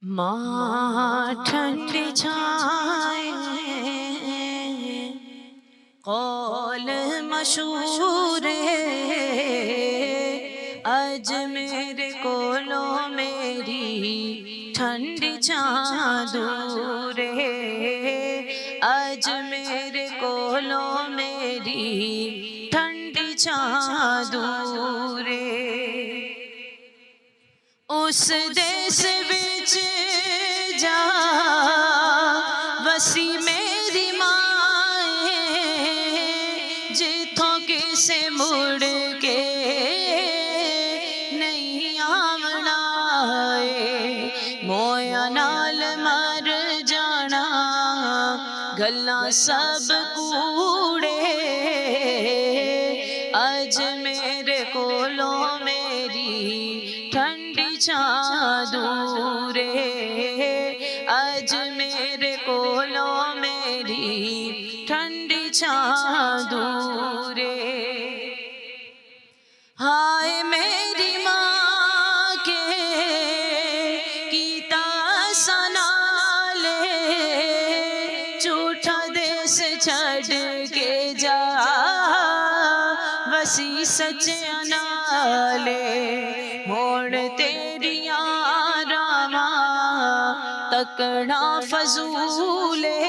माँ ठंडी छाए कौल मशहूर है, अज मेरे कोलो मेरी ठंडी चादूर है, अज मेरे कोलो मेरी ठंडी चादूर है। उस देश विच जा वसी मेरी माए, जिथों किसे मुड़ के नहीं आवना है। मोया नाल मर जाना गल्लां सब कूड़े, अज मेरे कोलों मेरी ठंडी चादूर है, अज मेरे कोलों मेरी ठंडी चादूर है। हाय मेरी माँ के कीता सनाले, झूठा देश छड़ के जा वसी सच्चे नाले। मोड़ तेरिया रामा तकना फजूले,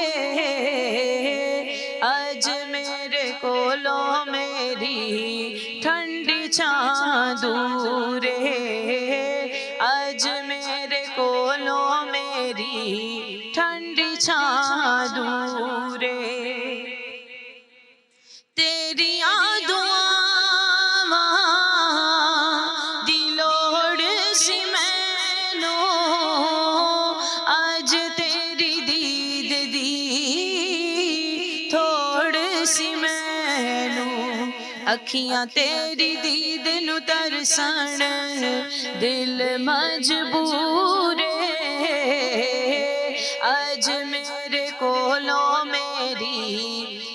अज मेरे कोलो मेरी ठंडी चादूर है, अज मेरे कोलो मेरी ठंडी चादूर है। तेरिया दुआवां दी लोड़ सी मैनू, अज तेरी दीद दी थोड़ सी मैनू। अखियां तेरी दीद नू तरसन दिल मजबूर है, अज मेरे कोलो मेरी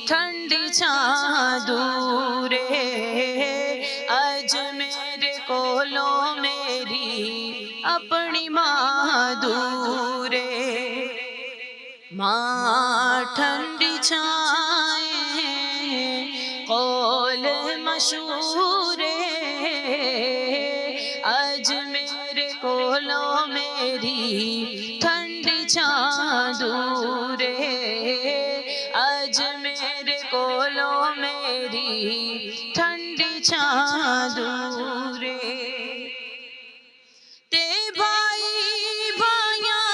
ठंडी चादूर है, अज मेरे कोलो मेरी अपनी माँ दूर है। माँ ठंडी छाए कौल मशहूर है, अज मेरे कोलो मेरी ठंडी चादूर है, अज मेरे कोलो मेरी ठंडी चादूर है। ते भाई भाइयां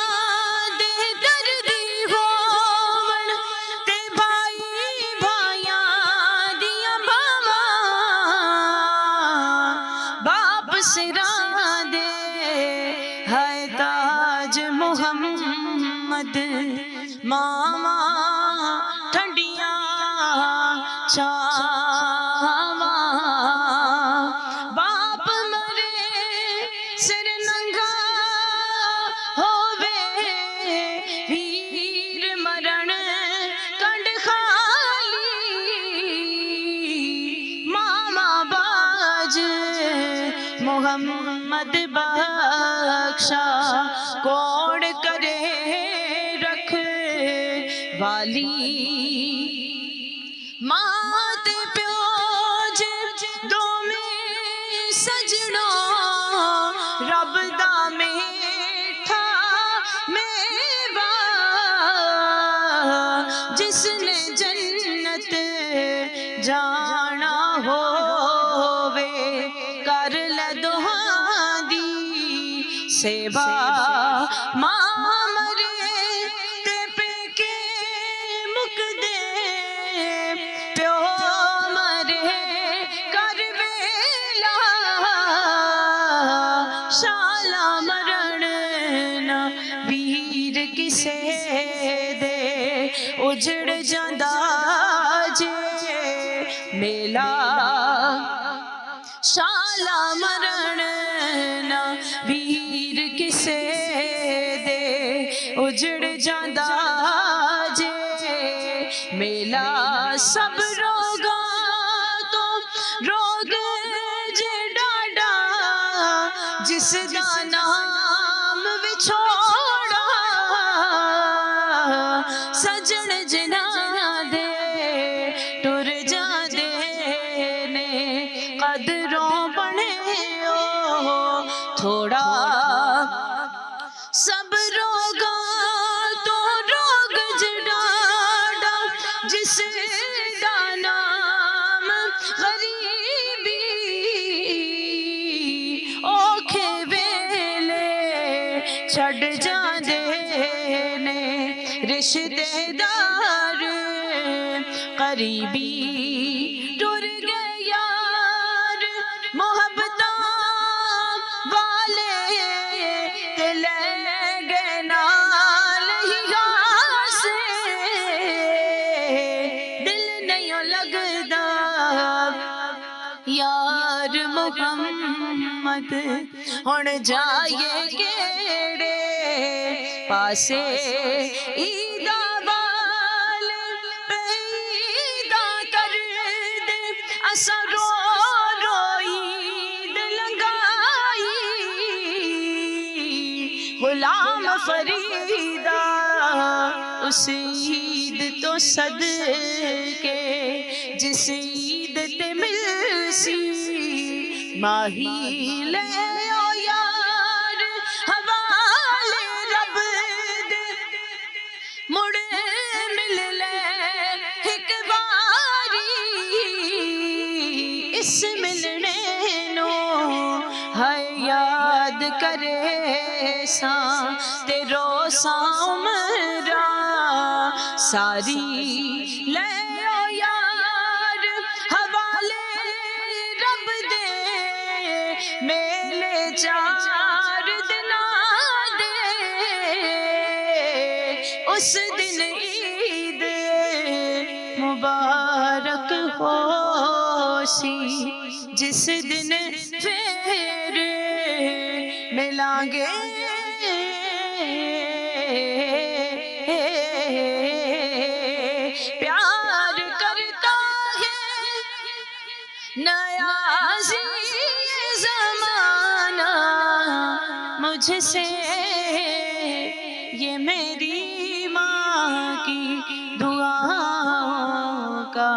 दे दर्दी होवन, ते भाई भाइयां दियां बावां, बाप सिरां दे है ताज मुहम्मद, मामा ठंडियां छावां। बाप मरे सिर नंगा होवे, वीर मरण कंड खाली, मामा बाज मुहम्मद बख्शा कौन करे रख वाली। माँ ते प्यो दो में सजनो, रब दा मीठा मेवा, जिसने जन्नत जाना होवे कर ले दुआ दी सेवा। माँ शाला मरण ना वीर किसे दे, उजड़ जांदा जे मेला। शाला मरण ना वीर किसे दे, उजड़ जांदा जे मेला। सब रोगा तो रोग जे डाडा, जिसदा नाम विछोड़ सजन जना दे टुर जाते ने कदरों बने थोड़ा सब रोगा तो रोग जड़ाड़ा जिसदा नाम गरीबी औखे वेले छड़ जांदे ने रिश्तेदार करीबी टुर गए यार मोहब्बतां वाले ते ले गए नाल ही गासे दिल नहीं लगदा यार मोहम्मद हुण जाइए केड़े पासे ईदा वाल पैदा कर दे असा रो रो ईद लगाई गुलाम फरीदा उस ईद तो सदके जिस ईद ते मिलसी माही ले ओ यार हवाले रब दे मुड़े मिल ले एक बारी इस मिलने नो है याद करे सा तेरो सा उमरा सारी ले ओ यार हवाले रब दे मेले चार दिना दे उस दिन ईद मुबारक होसी जिस दिन फिर मिलांगे प्यार करता है नया ज़माना मुझसे ये मेरी माँ की दुआओं का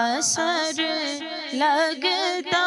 असर लगता